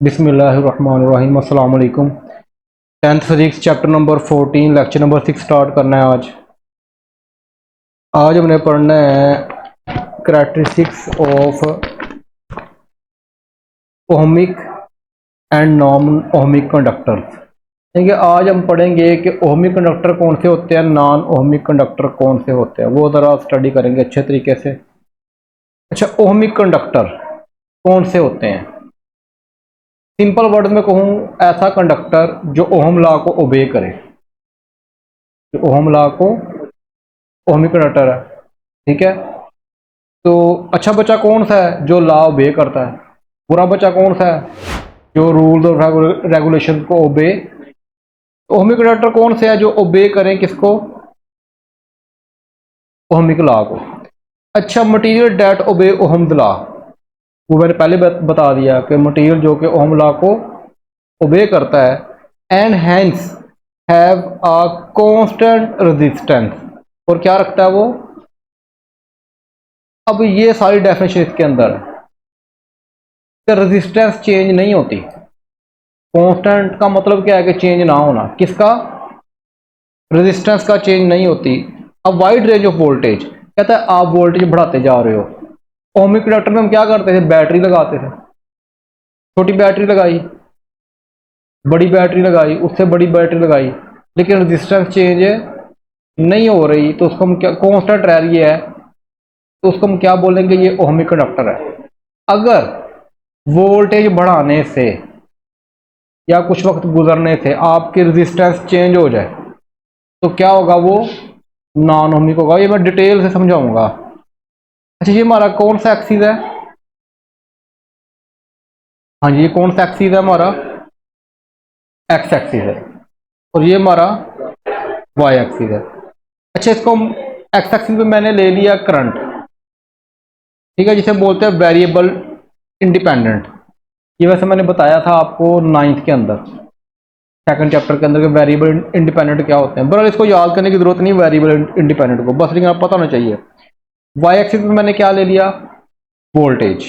बिस्मिल्लाहिर्रहमानिर्रहीम। अस्सलाम वालेकुम। 10th physics chapter number 14 lecture number 6 start करना है। आज हमने पढ़ना है characteristics of ohmic and non ohmic conductor. देखिए आज हम पढ़ेंगे कि ओहमिक कंडक्टर कौन से होते हैं, नॉन ओहमिक कंडक्टर कौन से होते हैं, वो ज़रा स्टडी करेंगे अच्छे तरीके से। अच्छा, ओहमिक कंडक्टर कौन से होते हैं? सिंपल वर्ड में कहूँ, ऐसा कंडक्टर जो ओहम लॉ को ओबे करे। जो ओहम लॉ को ओहमिक कंडक्टर है, ठीक है। तो अच्छा बच्चा कौन सा है? जो लॉ ओबे करता है। बुरा बच्चा कौन सा है? जो रूल्स और रेगुलेशन को ओबे। ओहमिक कंडक्टर कौन से है? जो ओबे करें किसको? ओहमिक लॉ को। अच्छा, मटीरियल डेट ओबे ओहम्स लॉ, वो मैंने पहले बता दिया कि मटीरियल जो कि ओहम लॉ को ओबे करता है and hence have a constant resistance, और क्या रखता है वो? अब ये सारी डेफिनेशन इसके अंदर है। रेजिस्टेंस चेंज नहीं होती। कांस्टेंट का मतलब क्या है? कि चेंज ना होना। किसका? रेजिस्टेंस का चेंज नहीं होती। अब वाइड रेंज ऑफ वोल्टेज, कहता है आप वोल्टेज बढ़ाते जा रहे हो। ओहमिक कंडक्टर में हम क्या करते थे? बैटरी लगाते थे। छोटी बैटरी लगाई, बड़ी बैटरी लगाई, उससे बड़ी बैटरी लगाई, लेकिन रेजिस्टेंस चेंज नहीं हो रही, तो उसको हम क्या, कांस्टेंट रह रही है, तो उसको हम क्या बोलेंगे? ये ओहमिक कंडक्टर है। अगर वोल्टेज बढ़ाने से या कुछ वक्त गुजरने से आपकी रेजिस्टेंस चेंज हो जाए तो क्या होगा? वो नॉन ओहमिक होगा। ये मैं डिटेल से समझाऊंगा। अच्छा, ये हमारा कौन सा एक्सिस है? हाँ जी, ये कौन सा एक्सिस है हमारा? एक्स एक्सिस है। और ये हमारा वाई एक्सिस है। अच्छा, इसको एक्स एक्सिस पे मैंने ले लिया करंट, ठीक है, जिसे बोलते हैं वेरिएबल इंडिपेंडेंट। ये वैसे मैंने बताया था आपको 9th के अंदर, सेकंड चैप्टर के अंदर, के वेरिएबल इंडिपेंडेंट क्या होते हैं। बहरहाल इसको याद करने की जरूरत नहीं वेरिएबल इंडिपेंडेंट को, बस लेकिन आपको पता होना चाहिए। वाई एक्सिस पे मैंने क्या ले लिया? वोल्टेज।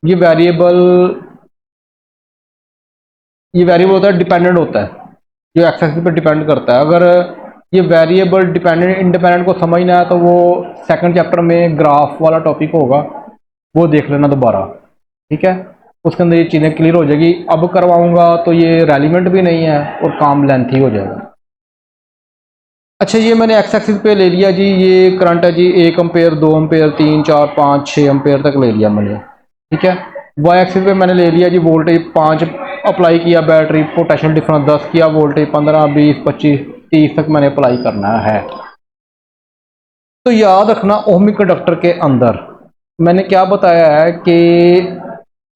ये वेरिएबल होता है, डिपेंडेंट होता है, जो एक्स एक्सिस पे डिपेंड करता है। अगर ये वेरिएबल डिपेंडेंट इंडिपेंडेंट को समझना है तो वो सेकंड चैप्टर में ग्राफ वाला टॉपिक होगा, वो देख लेना दोबारा, ठीक है। उसके अंदर ये चीज़ें क्लियर हो जाएगी। अब करवाऊंगा तो ये रेलिवेंट भी नहीं है और काम लेंथी हो जाएगा। अच्छा, ये मैंने एक्स एक्सिस पे ले लिया जी, ये करंट है जी 1 एम्पेयर, 2 एम्पेयर, 3, 4, 5, 6 एम्पेयर तक ले लिया मैंने, ठीक है। वाई एक्सिस पे मैंने ले लिया जी वोल्टेज 5 अप्लाई किया, बैटरी पोटेंशियल डिफरेंस 10 किया, वोल्टेज 15, 20, 25, 30 तक मैंने अप्लाई करना है। तो याद रखना, ओहमिक कंडक्टर के अंदर मैंने क्या बताया है कि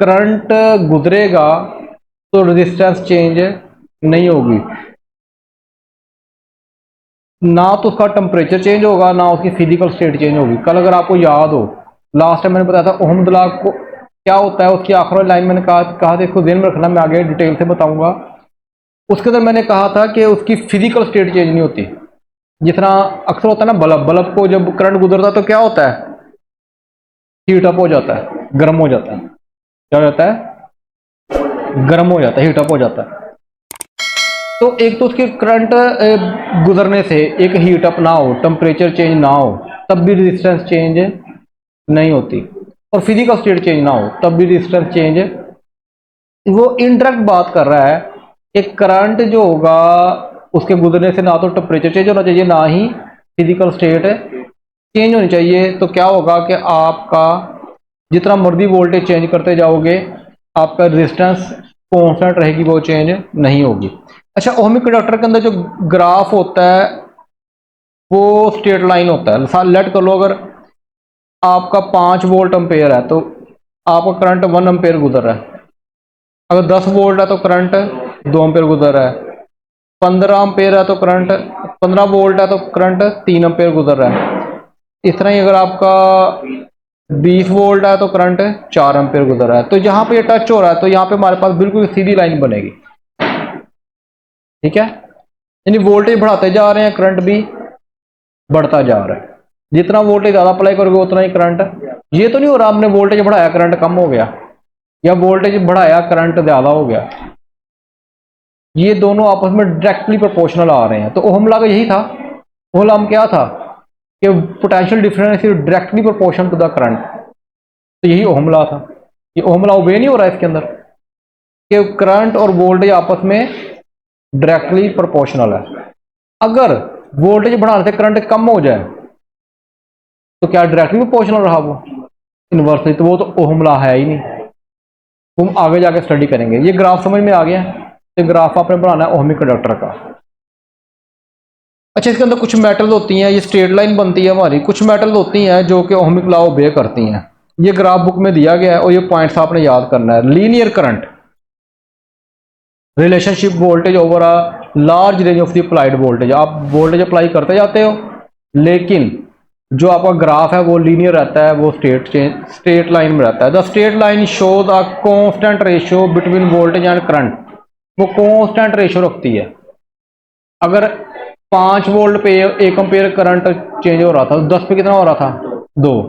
करंट गुजरेगा तो रेजिस्टेंस चेंज नहीं होगी, ना तो उसका टेम्परेचर चेंज होगा, ना उसकी फिजिकल स्टेट चेंज होगी। कल अगर आपको याद हो, लास्ट टाइम मैंने बताया था ओहम्स लॉ को क्या होता है, उसकी आखिरी लाइन मैंने कहा था, इसको ध्यान में रखना, मैं आगे डिटेल से बताऊंगा। उसके अंदर मैंने कहा था कि उसकी फिजिकल स्टेट चेंज नहीं होती। जितना अक्सर होता है ना, बल्ब को जब करंट गुजरता है तो क्या होता है? हीट अप हो जाता है, गर्म हो जाता है। क्या हो जाता है? गर्म हो जाता है, हीट अप हो जाता है। तो एक तो उसके करंट गुजरने से एक हीट अप ना हो, टेम्परेचर चेंज ना हो, तब भी रेजिस्टेंस चेंज नहीं होती, और फिजिकल स्टेट चेंज ना हो तब भी रेजिस्टेंस चेंज। वो इनडायरेक्ट बात कर रहा है कि करंट जो होगा उसके गुजरने से ना तो टेम्परेचर चेंज होना चाहिए, ना ही फिजिकल स्टेट चेंज होनी चाहिए। तो क्या होगा कि आपका जितना मर्जी वोल्टेज चेंज करते जाओगे, आपका रेजिस्टेंस कांस्टेंट रहेगी, वो चेंज नहीं होगी। अच्छा, ओहमिक कंडक्टर के अंदर जो ग्राफ होता है वो स्ट्रेट लाइन होता है। लेट कर लो, अगर आपका 5 वोल्ट एम्पेयर है तो आपका करंट 1 एम्पेयर गुजर रहा है। अगर 10 वोल्ट है तो करंट 2 एम्पेयर गुजर रहा है। 15 एम्पेयर है तो करंट 15 वोल्ट है तो करंट 3 एम्पेयर गुजर रहा है। इस तरह ही अगर आपका 20 वोल्ट है तो करंट 4 एम्पेयर गुजर रहा है। तो जहां पे ये टच हो रहा है तो यहाँ पे हमारे पास बिल्कुल सीधी लाइन बनेगी, ठीक है। यानी वोल्टेज बढ़ाते जा रहे हैं, करंट भी बढ़ता जा रहा है। जितना वोल्टेज ज्यादा अप्लाई करोगे उतना ही करंट। ये तो नहीं हो रहा आपने वोल्टेज बढ़ाया करंट कम हो गया, या वोल्टेज बढ़ाया करंट ज़्यादा हो गया, ये दोनों आपस में डायरेक्टली प्रोपोर्शनल आ रहे हैं। तो ओहम लॉ का यही था। ओहम लॉ क्या था कि potential difference is directly proportional to the current. तो यही ओहम लॉ था। ये ओहम लॉ ओबे नहीं हो रहा है इसके अंदर कि करंट और वोल्टेज आपस में डायरेक्टली प्रोपोर्शनल है। अगर वोल्टेज बढ़ाने से करंट कम हो जाए तो क्या डायरेक्टली प्रोपोर्शनल रहा वो? इनवर्सली तो वो तो ओहम लॉ है ही नहीं। हम आगे जाके स्टडी करेंगे। ये ग्राफ समझ में आ गया? तो ग्राफ आपने बनाना है ओहमिक कंडक्टर का। अच्छा, इसके अंदर कुछ मेटल होती हैं, ये स्ट्रेट लाइन बनती है हमारी, कुछ मेटल होती हैं जो कि ओहमिक लॉ ओबे करती हैं। ये ग्राफ बुक में दिया गया है और ये पॉइंट्स आपने याद करना है। Linear current, relationship voltage over a large range of the applied voltage. आप वोल्टेज अप्लाई करते जाते हो, लेकिन जो आपका ग्राफ है वो लीनियर रहता है, वो स्ट्रेट लाइन में रहता है। The straight line shows a constant ratio between voltage and current. वो कांस्टेंट रेशियो रखती है। अगर 5 वोल्ट पे 1 एम्पीयर करंट चेंज हो रहा था, 10 पे कितना हो रहा था? 2।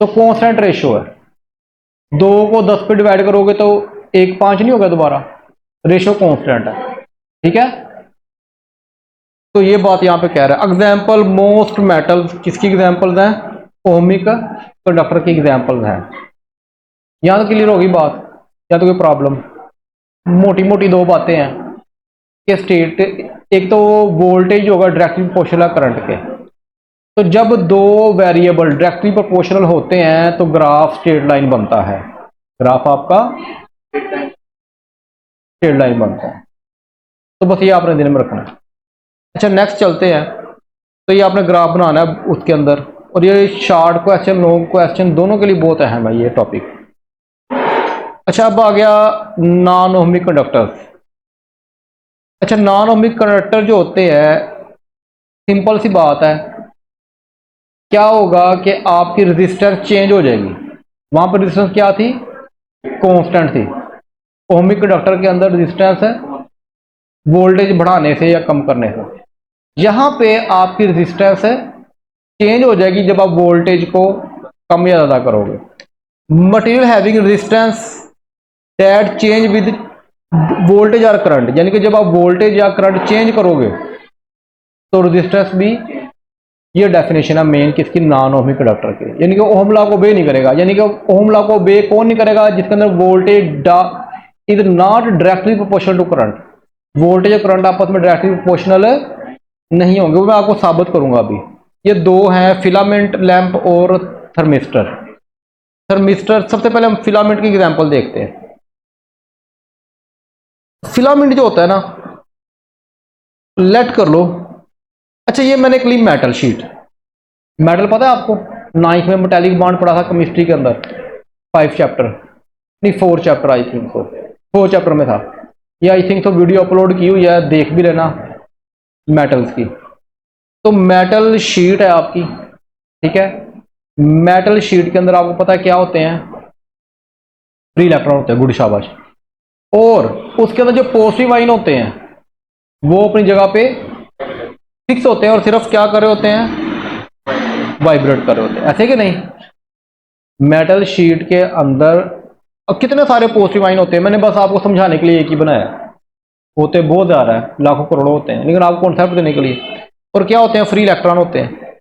तो कांस्टेंट रेशियो है। 2 को 10 पे डिवाइड करोगे तो 1 5 नहीं होगा दोबारा, रेशियो कांस्टेंट है। ठीक है, तो ये बात यहां पे कह रहा है। एग्जाम्पल मोस्ट मेटल, किसकी एग्जाम्पल्स हैं? ओहमिक कंडक्टर की एग्जाम्पल्स हैं। यहां तो क्लियर होगी बात या तो कोई प्रॉब्लम? मोटी मोटी दो बातें हैं कि स्टेट, एक तो वोल्टेज होगा डायरेक्टली प्रोपोर्शनल करंट के। तो जब दो वेरिएबल डायरेक्टली प्रोपोर्शनल होते हैं तो ग्राफ स्ट्रेट लाइन बनता है। ग्राफ आपका स्ट्रेट लाइन बनता है। तो बस ये आपने ध्यान में रखना है। अच्छा, नेक्स्ट चलते हैं। तो ये आपने ग्राफ बनाना है उसके अंदर, और ये शॉर्ट क्वेश्चन लॉन्ग क्वेश्चन दोनों के लिए बहुत अहम है ये टॉपिक। अच्छा, अब आ गया नॉन ओहमिक कंडक्टर्स। अच्छा, नॉन ओहमिक कंडक्टर जो होते हैं, सिंपल सी बात है, क्या होगा कि आपकी रेजिस्टेंस चेंज हो जाएगी। वहां पर रेजिस्टेंस क्या थी? कांस्टेंट थी। ओहमिक कंडक्टर के अंदर रेजिस्टेंस है वोल्टेज बढ़ाने से या कम करने से। यहां पे आपकी रेजिस्टेंस चेंज हो जाएगी जब आप वोल्टेज को कम या ज्यादा करोगे। Material having resistance that change with voltage और करंट, यानी कि जब आप वोल्टेज या करंट चेंज करोगे तो रेजिस्टेंस भी, ये डेफिनेशन है मेन किसकी? नॉन ओहमिक कंडक्टर के। यानी कि ओहम लॉ को ओबे नहीं करेगा। यानी कि ओहम लॉ को ओबे कौन नहीं करेगा? जिसके अंदर voltage is not directly proportional to current. Voltage और करंट आपस में डायरेक्टली प्रोपोर्शनल नहीं होंगे, वो मैं आपको साबित करूंगा अभी। ये दो हैं, फिलामेंट लैंप और थर्मिस्टर। थर्मिस्टर, सबसे पहले हम फिलामेंट की एग्जांपल देखते हैं। फिलामेंट जो होता है ना, लेट कर लो। अच्छा, ये मैंने एक ली मेटल शीट। मेटल पता है आपको? 9th में मेटेलिक बॉन्ड पढ़ा था केमिस्ट्री के अंदर, 5 चैप्टर नहीं 4 chapter, I think so 4 chapter में था। ये आई थिंक तो वीडियो अपलोड की हुई है, देख भी लेना मेटल्स की। तो मेटल शीट है आपकी, ठीक है। मेटल शीट के अंदर आपको पता है क्या होते हैं? फ्री इलेक्ट्रॉन होते हैं, गुड शाबाश। और उसके अंदर जो पॉजिटिव आयन होते हैं वो अपनी जगह पे फिक्स होते हैं और सिर्फ क्या कर रहे होते हैं? वाइब्रेट कर रहे होते हैं, ऐसे कि नहीं? मेटल शीट के अंदर अब कितने सारे पॉजिटिव आयन होते हैं, मैंने बस आपको समझाने के लिए एक ही बनाया। होते बहुत ज्यादा है, लाखों करोड़ों होते हैं, लेकिन आपको कॉन्सेप्ट देने के लिए। और क्या होते हैं? फ्री इलेक्ट्रॉन होते हैं।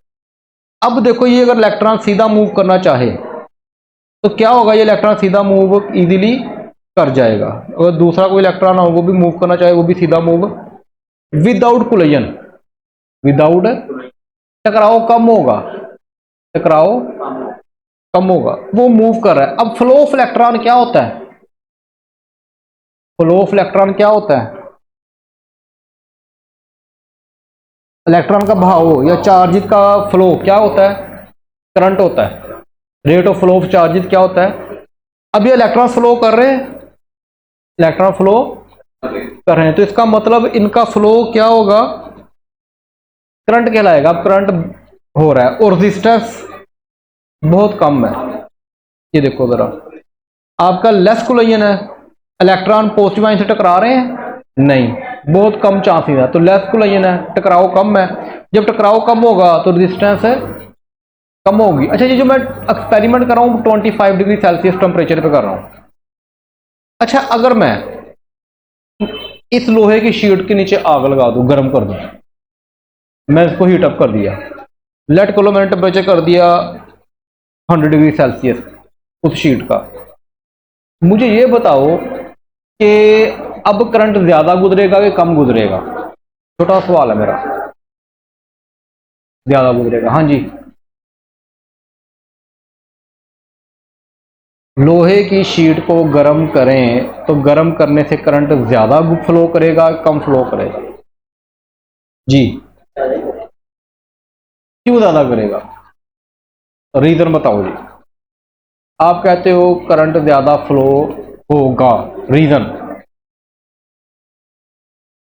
अब देखो, ये अगर इलेक्ट्रॉन सीधा मूव करना चाहे तो क्या होगा? ये इलेक्ट्रॉन सीधा मूव इजीली कर जाएगा। अगर दूसरा कोई इलेक्ट्रॉन हो वो भी मूव करना चाहे, वो भी सीधा मूव विदाउट कोलिजन, विदाउट टकराव कम होगा, टकराव कम होगा, वो मूव कर रहा है। अब फ्लो ऑफ इलेक्ट्रॉन क्या होता है? फ्लो ऑफ इलेक्ट्रॉन क्या होता है? इलेक्ट्रॉन का बहाव या चार्ज का फ्लो क्या होता है? करंट होता है। Rate of flow of charges क्या होता है? अब ये इलेक्ट्रॉन फ्लो कर रहे हैं, इलेक्ट्रॉन फ्लो कर रहे हैं, तो इसका मतलब इनका फ्लो क्या होगा? करंट कहलाएगा। अब करंट हो रहा है और रेजिस्टेंस बहुत कम है। ये देखो जरा, आपका लेस कोलिजन है, इलेक्ट्रॉन पॉजिटिव आयन से टकरा रहे हैं नहीं, बहुत कम चांसेस है, तो लेस कोलिजन है, टकराव कम है। जब टकराव कम होगा तो रेजिस्टेंस कम होगी। अच्छा, ये जो मैं एक्सपेरिमेंट कर रहा हूँ 25 डिग्री सेल्सियस टेम्परेचर पे कर रहा हूँ, अच्छा, अगर मैं इस लोहे की शीट के नीचे आग लगा दूं, गर्म कर दूं, मैं इसको हीट अप कर दिया, लेट करो मैंने टेम्परेचर कर दिया 100 डिग्री सेल्सियस उस शीट का, मुझे ये बताओ कि अब करंट ज्यादा गुजरेगा कि कम गुजरेगा? छोटा सवाल है मेरा। ज्यादा गुजरेगा, हाँ जी। लोहे की शीट को गर्म करें तो गर्म करने से करंट ज्यादा फ्लो करेगा, कम फ्लो करेगा? जी, क्यों ज्यादा करेगा? रीजन बताओ जी। आप कहते हो करंट ज्यादा फ्लो होगा, रीजन?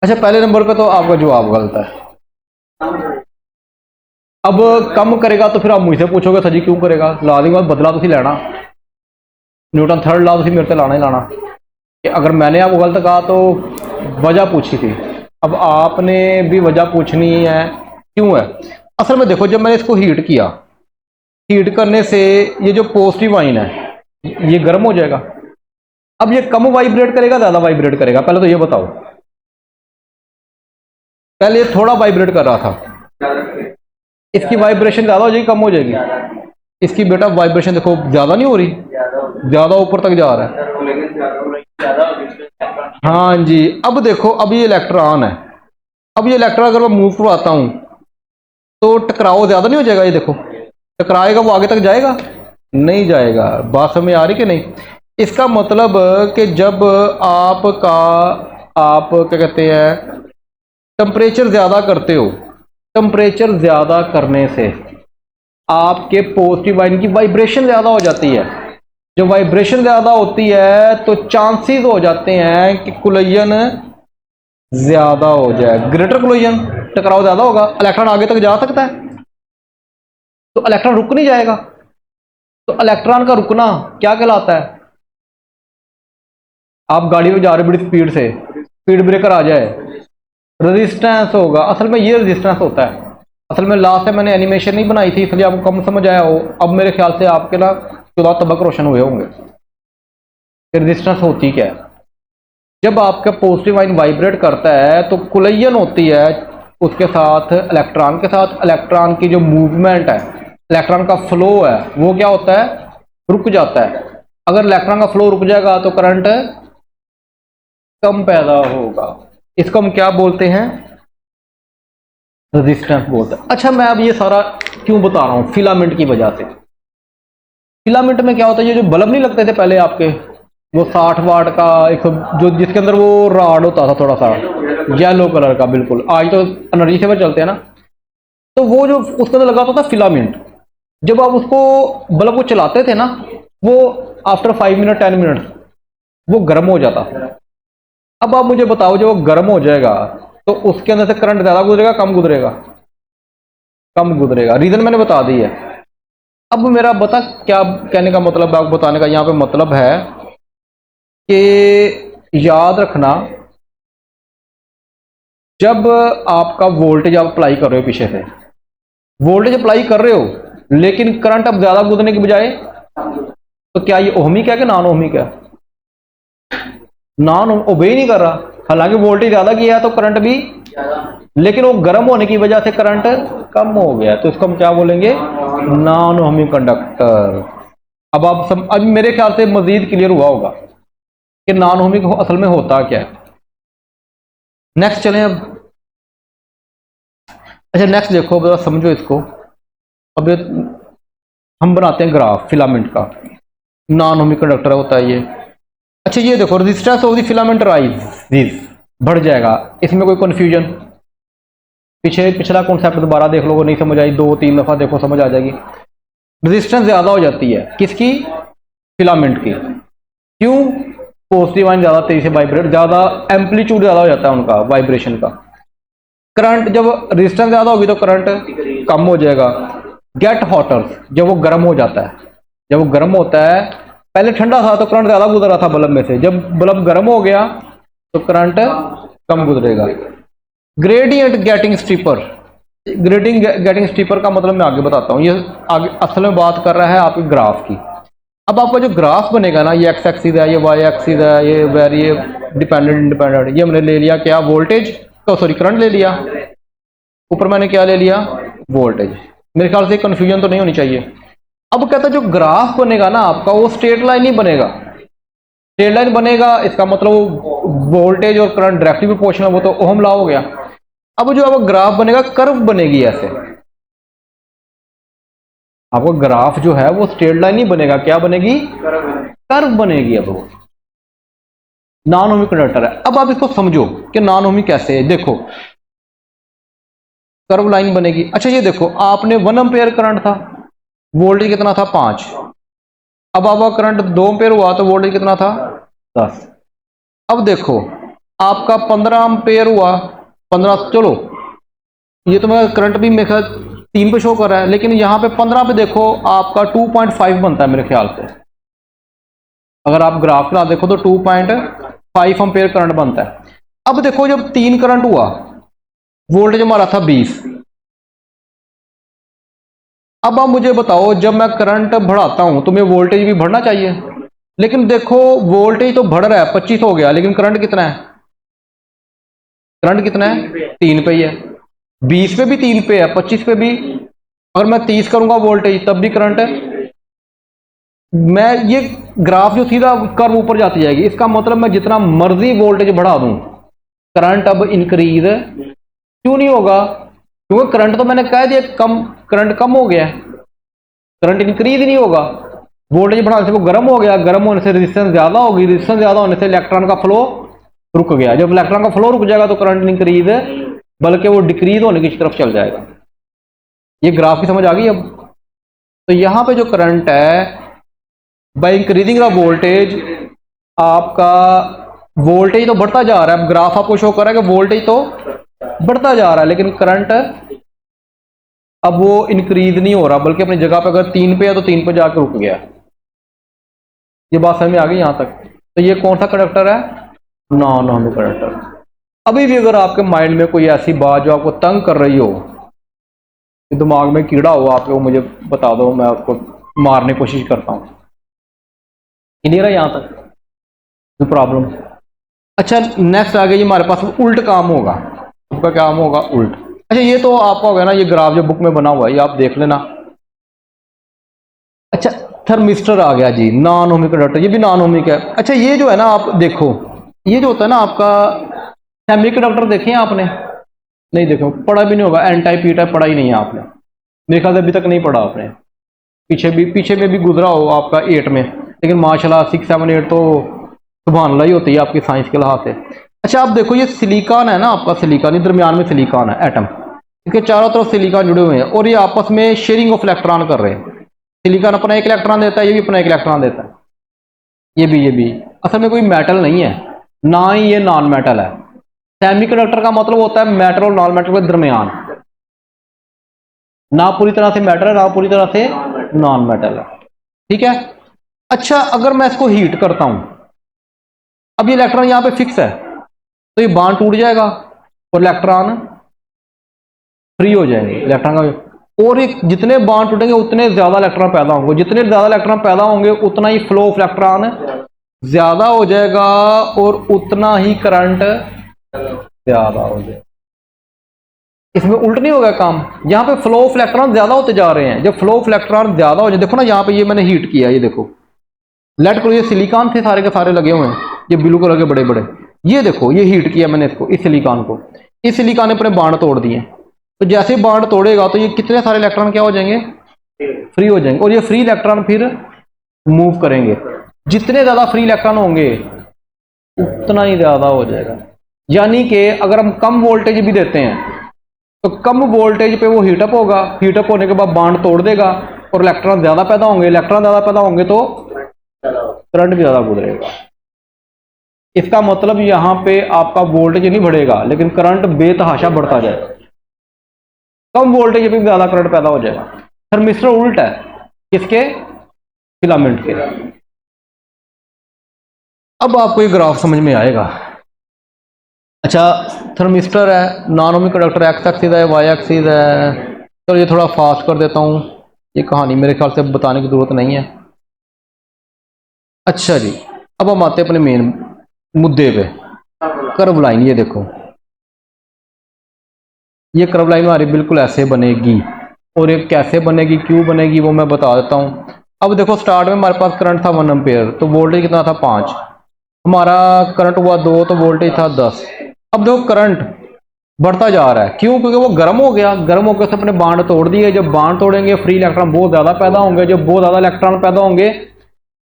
अच्छा, पहले नंबर पे तो आपका जवाब गलत है। अब कम करेगा तो फिर आप मुझसे पूछोगे सर जी क्यों करेगा, ला दी बदला तुम लेना, न्यूटन थर्ड लॉ तुम मेरे से लाना ही लाना। कि अगर मैंने आपको गलत कहा तो वजह पूछी थी, अब आपने भी वजह पूछनी है क्यों है। असल में देखो, जब मैंने इसको हीट किया, हीट करने से ये जो पॉजिटिव आइन है ये गर्म हो जाएगा। अब ये कम वाइब्रेट करेगा, ज्यादा वाइब्रेट करेगा? पहले तो ये बताओ। पहले ये थोड़ा वाइब्रेट कर रहा था, इसकी वाइब्रेशन ज्यादा हो जाएगी कम हो जाएगी? इसकी बेटा वाइब्रेशन देखो ज्यादा नहीं हो रही, ज्यादा ऊपर तक जा रहा है। हाँ जी, अब देखो, अब ये इलेक्ट्रॉन है, अब ये इलेक्ट्रॉन अगर मैं मूव करवाता हूं तो टकराव ज्यादा नहीं हो जाएगा? ये देखो टकराएगा, वो आगे तक जाएगा? नहीं जाएगा। बात समझ आ रही कि नहीं? इसका मतलब कि जब आपका, आप क्या कहते हैं, टेम्परेचर ज्यादा करते हो, टेम्परेचर ज्यादा करने से आपके पॉजिटिव आयन की वाइब्रेशन ज्यादा हो जाती है। जो वाइब्रेशन ज्यादा होती है तो चांसेस हो जाते हैं कि कोलिजन ज्यादा हो जाए, ग्रेटर कोलिजन, टकराव ज्यादा होगा, इलेक्ट्रॉन आगे तक जा सकता है, तो इलेक्ट्रॉन रुक नहीं जाएगा। तो इलेक्ट्रॉन का रुकना क्या कहलाता है? आप गाड़ी में जा रहे बड़ी स्पीड से, स्पीड ब्रेकर आ जाए, रेजिस्टेंस होगा। असल में ये रेजिस्टेंस होता है। असल में लास्ट टाइम मैंने एनिमेशन नहीं बनाई थी इसलिए आपको कम समझ आया हो, अब मेरे ख्याल से आपके ना 14 तबक रोशन हुए होंगे। रेजिस्टेंस होती क्या है? जब आपका पॉजिटिव आयन वाइब्रेट करता है तो कोलिजन होती है उसके साथ, इलेक्ट्रॉन के साथ, इलेक्ट्रॉन की जो मूवमेंट है, इलेक्ट्रॉन का फ्लो है, वो क्या होता है? रुक जाता है। अगर इलेक्ट्रॉन का फ्लो रुक जाएगा तो करंट कम पैदा होगा। इसको हम क्या बोलते हैं? रेजिस्टेंस बोलते हैं। अच्छा, मैं अब ये सारा क्यों बता रहा हूं? फिलामेंट की वजह से। फिलामेंट में क्या होता है, ये जो बल्ब नहीं लगते थे पहले आपके, वो 60 वाट का एक, जो जिसके अंदर वो रॉड होता था थोड़ा सा येलो कलर का, बिल्कुल, आज तो एनर्जी सेवर चलते हैं ना, तो वो जो उसके अंदर लगा होता था फिलामेंट, जब आप उसको बल्ब को चलाते थे ना, वो आफ्टर 5 मिनट 10 मिनट वो गर्म हो जाता। अब आप मुझे बताओ, जब वो गर्म हो जाएगा तो उसके अंदर से करंट ज्यादा गुजरेगा कम गुजरेगा? कम गुजरेगा। रीजन मैंने बता दी है। अब मेरा बता क्या कहने का मतलब है, आपको बताने का यहां पे मतलब है कि याद रखना, जब आपका वोल्टेज आप अप्लाई कर रहे हो, पीछे से वोल्टेज अप्लाई कर रहे हो लेकिन करंट अब ज्यादा गुजरने की बजाय, तो क्या ये ओहमिक है कि नॉन ओहमिक है? नॉन ओबे ही नहीं कर रहा, हालांकि वोल्टेज ज्यादा किया है तो करंट भी, लेकिन वो गर्म होने की वजह से करंट कम हो गया, तो इसको हम क्या बोलेंगे? Non ohmic conductor. अब मेरे ख्याल से मजीद क्लियर हुआ होगा कि नॉन ओहमिक असल में होता क्या है। नेक्स्ट चलें अब। अच्छा, नेक्स्ट देखो, जरा समझो इसको। अब हम बनाते हैं ग्राफ फिलामेंट का, नॉन ओहमिक कंडक्टर होता है ये। अच्छा, ये देखो, resistance of the filament rise बढ़ जाएगा, इसमें कोई कंफ्यूजन? पिछला कॉन्सेप्ट दोबारा देख लो, नहीं समझ आई 2-3 दफा देखो, समझ आ जाएगी। रेजिस्टेंस ज्यादा हो जाती है किसकी? फिलामेंट की। क्यों? पॉजिटिव आयन ज्यादा तेजी से वाइब्रेट, ज्यादा एम्पलीट्यूड ज्यादा हो जाता है उनका वाइब्रेशन का। करंट, जब रेजिस्टेंस ज्यादा होगी तो करंट कम हो जाएगा। गेट हॉटर, जब वो गर्म हो जाता है, जब वो गर्म होता है, पहले ठंडा था तो करंट ज्यादा गुजर रहा था बल्ब में से, जब बल्ब गर्म हो गया तो करंट कम गुजरेगा। Gradient getting steeper, gradient getting steeper का मतलब मैं आगे बताता हूं। ये आगे असल में बात कर रहा है आपके ग्राफ की। अब आपका जो ग्राफ बनेगा ना, ये एक्स एक्सिस है, ये वाई एक्सिस है, ये वेरिए डिपेंडेंट इंडिपेंडेंट, ये हमने ले लिया क्या, वोल्टेज, तो सॉरी करंट ले लिया, ऊपर मैंने क्या ले लिया, वोल्टेज। मेरे ख्याल से कंफ्यूजन तो नहीं होनी चाहिए। अब कहता है जो ग्राफ बनेगा ना आपका, वो स्ट्रेट लाइन ही बनेगा। स्ट्रेट लाइन बनेगा इसका मतलब वोल्टेज और करंट डायरेक्टली प्रोपोर्शनल, वो तो ओहम लॉ हो गया। अब जो आपका ग्राफ बनेगा, कर्व बनेगी ऐसे, आपका ग्राफ जो है वो स्ट्रेट लाइन ही बनेगा, क्या बनेगी, कर्व बनेगी। अब वो नॉन ओमिक कंडक्टर है। अब आप इसको समझो कि नॉन ओमिक कैसे है। देखो कर्व लाइन बनेगी। अच्छा ये देखो, आपने 1 एम्पेयर करंट था, वोल्टेज कितना था, 5। अब आपका करंट 2 एम्पेयर हुआ तो वोल्टेज कितना था, 10। अब देखो आपका 15 एम्पेयर हुआ, 15, चलो ये तो मेरा करंट भी मेरे ख्याल 3 पे शो कर रहा है, लेकिन यहां पे 15 पे देखो आपका 2.5 बनता है मेरे ख्याल से। अगर आप ग्राफ ना देखो तो 2.5 एम्पेयर करंट बनता है। अब देखो जब 3 करंट हुआ, वोल्टेज हमारा था 20। अब आप मुझे बताओ, जब मैं करंट बढ़ाता हूं तो मेरा वोल्टेज भी बढ़ना चाहिए, लेकिन देखो वोल्टेज तो बढ़ रहा है, 25 हो गया, लेकिन करंट कितना है, करंट कितना है, 3 पे ही है। 20 पे भी 3 पे है, 25 पे भी। अगर मैं 30 करूंगा वोल्टेज तब भी करंट है। मैं ये ग्राफ जो सीधा कर्व ऊपर जाती जाएगी, इसका मतलब मैं जितना मर्जी वोल्टेज बढ़ा दूं, करंट अब इंक्रीज क्यों नहीं होगा, क्योंकि करंट तो मैंने कह दिया कम, करंट कम हो गया, करंट इंक्रीज नहीं होगा। वोल्टेज बढ़ाने से वो गर्म हो गया, गर्म होने से रेजिस्टेंस ज्यादा होगी, रेजिस्टेंस ज्यादा होने से इलेक्ट्रॉन का फ्लो रुक गया। जब इलेक्ट्रॉन का फ्लो रुक जाएगा तो करंट इंक्रीज, बल्कि वो डिक्रीज होने की तरफ चल जाएगा। ये ग्राफ की समझ आ गई अब। तो यहां पे जो करंट है, बाय इंक्रीजिंग द वोल्टेज, आपका वोल्टेज तो बढ़ता जा रहा है। अब ग्राफ आपको शो कर रहा है कि वोल्टेज तो बढ़ता जा रहा है, लेकिन करंट अब वो इंक्रीज नहीं हो रहा, बल्कि अपनी जगह पे अगर 3 पे है तो 3 पे जाकर रुक गया। ये बात समझ में आ गई यहां तक। तो ये कौन सा कंडक्टर है, नॉन ओमिक कंडक्टर। अभी भी अगर आपके माइंड में कोई ऐसी बात जो आपको तंग कर रही हो, दिमाग में कीड़ा हो, आप लोग मुझे बता दो, मैं आपको मारने की कोशिश करता हूं। क्लियर है यहां तक, कोई प्रॉब्लम। अच्छा नेक्स्ट आ गई हमारे पास, उल्ट काम होगा। आपका क्या काम होगा, उल्ट। अच्छा ये तो आपका हो गया ना, ये ग्राफ जो बुक में बना हुआ है ये आप देख लेना। अच्छा थर्मिस्टर आ गया जी, नॉन ओमिक कंडक्टर, ये भी नॉन ओमिक है। अच्छा ये जो है ना, आप देखो ये जो होता है ना आपका सेमी कंडक्टर, देखे आपने, नहीं देखो, पढ़ा भी नहीं होगा, एन टाइप पी टाइप पढ़ा ही नहीं है आपने, मेरे ख्याल से अभी तक नहीं पढ़ा आपने। पीछे में भी गुजरा हो आपका 8 में, लेकिन माशाल्लाह 6, 7, 8 तो सुभान अल्लाह ही होती है आपकी साइंस के लिहाज से। अच्छा आप देखो, ये सिलिकॉन है ना आपका, सिलिकॉन, ये दरमियान में सिलिकॉन है, एटम, इसके चारों तरफ सिलिकॉन जुड़े हुए हैं और ये आपस में शेयरिंग ऑफ इलेक्ट्रॉन कर रहे हैं। सिलिकॉन अपना एक इलेक्ट्रॉन देता है, ये भी अपना एक इलेक्ट्रॉन देता है, ये भी असल में कोई मेटल नहीं है, ना ही ये नॉन मेटल है। सेमीकंडक्टर का मतलब होता है मेटल और नॉन मेटल के दरमियान, ना पूरी तरह से मेटल है ना पूरी तरह से नॉन मेटल है, ठीक है। अच्छा अगर मैं इसको हीट करता हूं, अब ये इलेक्ट्रॉन यहां पे फिक्स है, तो ये बॉन्ड टूट जाएगा और इलेक्ट्रॉन फ्री हो जाएंगे, इलेक्ट्रॉन का। और ये जितने बॉन्ड टूटेंगे उतने ज्यादा इलेक्ट्रॉन पैदा होंगे, जितने ज्यादा इलेक्ट्रॉन पैदा होंगे उतना ही फ्लो ऑफ इलेक्ट्रॉन ज्यादा हो जाएगा और उतना ही करंट ज्यादा हो जाएगा। इसमें उल्ट नहीं होगा काम, यहां पे फ्लो ऑफ इलेक्ट्रॉन ज्यादा होते जा रहे हैं। जब फ्लो ऑफ इलेक्ट्रॉन ज्यादा हो जाए, देखो ना यहाँ पे ये मैंने हीट किया, ये देखो लेट करो, ये सिलिकॉन थे सारे के सारे लगे हुए हैं, ये ब्लू कलर के बड़े बड़े, ये देखो ये हीट किया मैंने इसको, इस सिलिकॉन को, इस सिलिकॉन ने अपने बांड तोड़ दिए। तो जैसे बांड तोड़ेगा तो ये कितने सारे इलेक्ट्रॉन क्या हो जाएंगे, फ्री हो जाएंगे, और ये फ्री इलेक्ट्रॉन फिर मूव करेंगे। जितने ज्यादा फ्री इलेक्ट्रॉन होंगे उतना ही ज्यादा हो जाएगा। यानी कि अगर हम कम वोल्टेज भी देते हैं तो कम वोल्टेज पे वो हीटअप होगा, हीटअप होने के बाद बांड तोड़ देगा और इलेक्ट्रॉन ज्यादा पैदा होंगे, इलेक्ट्रॉन ज्यादा पैदा होंगे तो करंट भी ज्यादा गुजरेगा। इसका मतलब यहां पे आपका वोल्टेज नहीं बढ़ेगा, लेकिन करंट बेतहाशा बढ़ता जाएगा, कम वोल्टेज पे ज्यादा करंट पैदा हो जाएगा। थर्मिस्टर उल्ट है किसके, फिलामेंट के। अब आपको ये ग्राफ समझ में आएगा। अच्छा थर्मिस्टर है, non ohmic conductor, x axis है, वाई एक्सिस है। चलो ये थोड़ा फास्ट कर देता हूँ, ये कहानी मेरे ख्याल से बताने की जरूरत नहीं है। अच्छा जी, अब हम आते हैं अपने मेन मुद्दे पे। कर्व लाइन, ये देखो, ये कर्व लाइन हमारी बिल्कुल ऐसे बनेगी, और ये कैसे बनेगी, क्यों बनेगी, वो मैं बता देता हूँ। अब देखो, स्टार्ट में हमारे पास करंट था 1 एम्पेयर, तो वोल्टेज कितना था 5, हमारा करंट हुआ 2, तो वोल्टेज था 10। अब देखो करंट बढ़ता जा रहा है, क्यों? क्योंकि वो गर्म हो गया, गर्म होकर उसने अपने बांड तोड़ दिए। जब बांड तोड़ेंगे फ्री इलेक्ट्रॉन बहुत ज़्यादा पैदा होंगे, जब बहुत ज़्यादा इलेक्ट्रॉन पैदा होंगे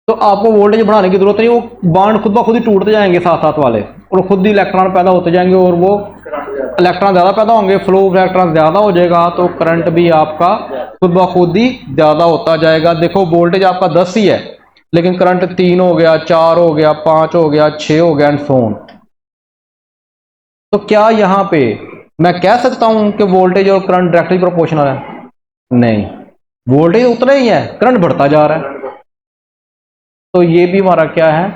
तो आपको वोल्टेज बढ़ाने की जरूरत नहीं, वो बांड खुद ब खुद ही टूटते जाएंगे साथ साथ वाले, और खुद ही इलेक्ट्रॉन पैदा होते जाएंगे, और वो इलेक्ट्रॉन ज़्यादा पैदा होंगे, फ्लो ऑफ इलेक्ट्रॉन ज़्यादा हो जाएगा, तो करंट भी आपका खुद ब खुद ही ज़्यादा होता जाएगा। देखो वोल्टेज आपका 10 ही है, लेकिन करंट 3 हो गया, 4 हो गया, 5 हो गया, 6 हो गया, एंड सो ऑन। तो क्या यहाँ पे मैं कह सकता हूं कि वोल्टेज और करंट डायरेक्टली प्रोपोर्शनल है? नहीं, वोल्टेज उतना ही है, करंट बढ़ता जा रहा है। तो ये भी हमारा क्या है?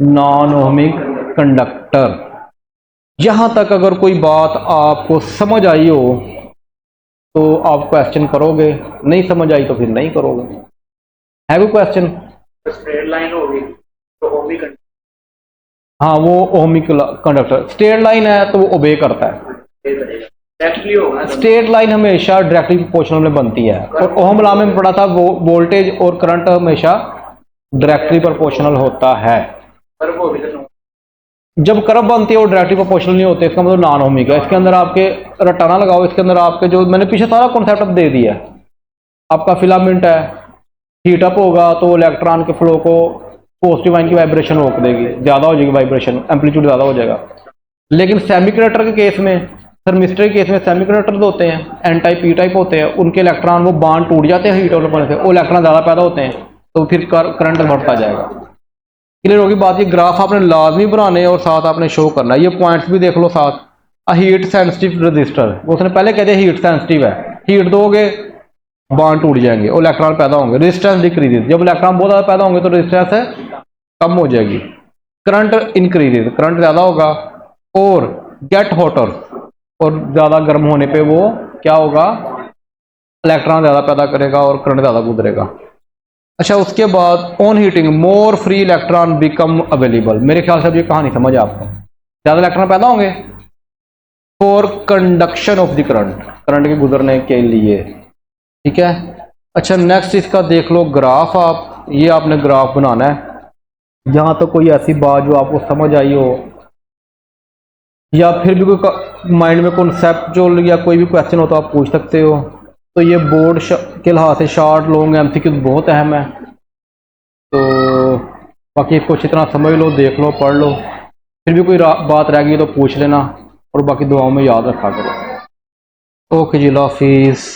Non ohmic conductor. यहां तक अगर कोई बात आपको समझ आई हो तो आप क्वेश्चन करोगे, नहीं समझ आई तो फिर नहीं करोगे। है कोई क्वेश्चन? स्ट्रेट लाइन होगी तो ओमिक हाँ, वो ओहमिक कंडक्टर। स्ट्रेट लाइन है तो वो ओबे करता है। डायरेक्टली होगा। स्ट्रेट लाइन हमेशा डायरेक्टली प्रोपोर्शनल में बनती है, और ओहम लॉ में पढ़ा था वो वोल्टेज और करंट हमेशा डायरेक्टली प्रोपोर्शनल होता है। जब कर्व बनती है वो डायरेक्टली प्रोपोर्शनल नहीं होते, इसका मतलब नॉन ओहमिक है। इसके अंदर आपके रटाना लगाओ, इसके अंदर आपके जो मैंने पीछे सारा कॉन्सेप्ट दे दिया है। आपका फिलामेंट है, हीट अप होगा तो इलेक्ट्रॉन के फ्लो को पॉजिटिव आयन की वाइब्रेशन रोक देगी, ज़्यादा हो जाएगी वाइब्रेशन, एम्पलीट्यूड ज़्यादा हो जाएगा। लेकिन सेमीकंडक्टर के केस में, थर्मिस्टर के केस में, सेमीकंडक्टर होते हैं एन टाइप पी टाइप होते हैं, उनके इलेक्ट्रॉन वो बांड टूट जाते हैं हीट होने से, वो इलेक्ट्रॉन ज़्यादा पैदा होते हैं, तो फिर करंट बढ़ता जाएगा। क्लियर होगी बात? ये ग्राफ आपने लाजमी बनाने और साथ आपने शो करना है। ये पॉइंट्स भी देख लो साथ। हीट सेंसिटिव रजिस्टर, उसने पहले कहते हीट सेंसिटिव है, हीट दोगे बांड टूट जाएंगे और इलेक्ट्रॉन पैदा होंगे, रेजिस्टेंस डिक्रीजेस। जब इलेक्ट्रॉन बहुत ज़्यादा पैदा होंगे तो रेजिस्टेंस कम हो जाएगी। करंट इंक्रीजेस, करंट ज़्यादा होगा, और गेट हॉटर, और ज़्यादा गर्म होने पे वो क्या होगा? इलेक्ट्रॉन ज़्यादा पैदा करेगा और करंट ज़्यादा गुजरेगा। अच्छा, उसके बाद on heating more free electron become available. मेरे ख्याल से अब ये कहानी समझ आपको, ज़्यादा इलेक्ट्रॉन पैदा होंगे for conduction of the current, current के गुजरने के लिए। ठीक है। अच्छा, नेक्स्ट इसका देख लो ग्राफ आप। ये आपने ग्राफ बनाना है। यहाँ तो कोई ऐसी बात जो आपको समझ आई हो, या फिर भी कोई माइंड में कॉन्सेप्चुअल या कोई भी क्वेश्चन हो तो आप पूछ सकते हो। तो ये बोर्ड के लिहाज से शॉर्ट लॉन्ग एमसीक्यू बहुत अहम है। तो बाकी कुछ इतना समझ लो, देख लो, पढ़ लो, फिर भी कोई बात रह गई तो पूछ लेना, और बाकी दुआओं में याद रखा करो। ओके जी, अल्लाह हाफिज़।